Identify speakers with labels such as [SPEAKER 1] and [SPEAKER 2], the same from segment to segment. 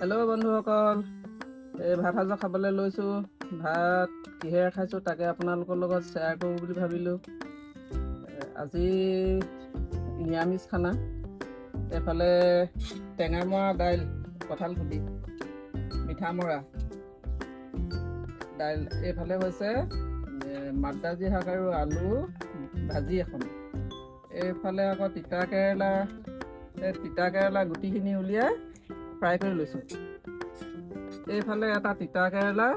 [SPEAKER 1] Hello' বন্ধুসকল, এই ভাত সাজ খাবলৈ লৈছোঁ। ভাত কিহেৰে খাইছোঁ তাকে আপোনালোকৰ লগত শ্বেয়াৰ কৰোঁ বুলি ভাবিলোঁ। আজি নিৰামিষ খানা। এইফালে টেঙামৰা দাইল, কঁঠালগুটি, মিঠা মৰা দাইল, এইফালে হৈছে মাদ্ৰাজী শাক আৰু আলু ভাজি এখন। এইফালে আকৌ তিতা কেৰেলা গুটিখিনি উলিয়াই ফ্ৰাই কৰি লৈছোঁ। এইফালে এটা তিতা কেৰেলা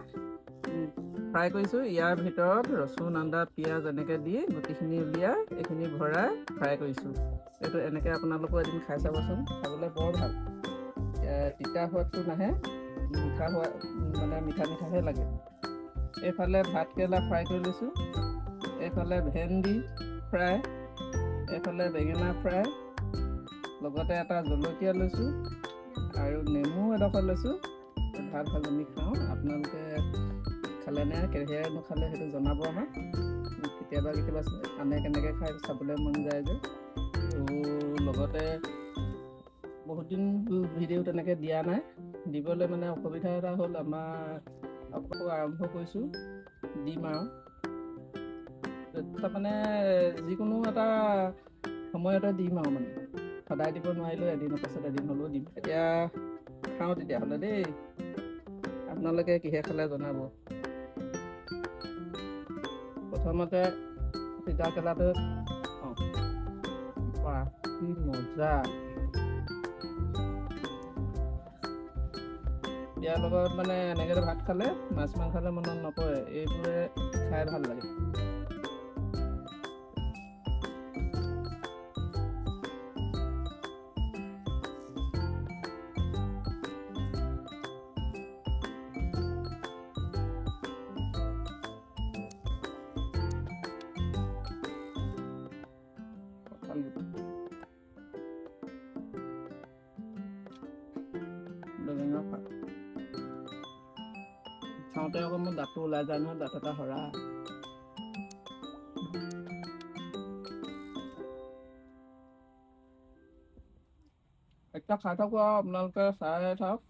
[SPEAKER 1] ফ্ৰাই কৰিছোঁ। ইয়াৰ ভিতৰত ৰচুন, আদা, পিঁয়াজ এনেকৈ দি গুটিখিনি উলিয়াই এইখিনি ভৰাই ফ্ৰাই কৰিছোঁ। এইটো এনেকৈ আপোনালোকেও এদিন খাই চাবচোন, খাবলৈ বৰ ভাল। তিতা সোৱাদটো নাহে, মিঠাহে লাগে। এইফালে ভাত কেৰেলা ফ্ৰাই কৰি লৈছোঁ। এইফালে ভেন্দি ফ্ৰাই, এইফালে বেঙেনা ফ্ৰাই, লগতে এটা জলকীয়া লৈছোঁ আৰু নেমু এডোখৰ লৈছোঁ। ভাত আমি খাওঁ। আপোনালোকে খালেনে, কেনেকৈ নোখালে সেইটো জনাব আমাক। কেতিয়াবা আনে কেনেকৈ খাই চাবলৈ মন যায় যে। লগতে বহুত দিন ভিডিঅ' তেনেকৈ দিয়া নাই, দিবলৈ মানে অসুবিধা এটা হ'ল। আকৌ আৰম্ভ কৰিছোঁ, দিম আৰু তাৰমানে যিকোনো এটা সময়তে দিম আৰু মানে সদায় দিব নোৱাৰিলেও এদিনৰ পাছত এদিন হ'লেও দিম। এতিয়া খাওঁ তেতিয়াহ'লে দেই। আপোনালোকে কিহে খালে জনাব। প্ৰথমতে তিতা কেৰেলাটো কি মজা। ইয়াৰ লগত মানে এনেকৈ ভাত খালে মাছ মাংসলৈ মনত নপৰে, এইবোৰে খাই ভাল লাগে। বেঙেনা শাক খাওঁতে আকৌ মোৰ দাঁতটো ওলাই যায় নহয়, দাঁত এটা সৰা। এতিয়া খাই থাকোঁ আৰু আপোনালোকে চাই থাকক।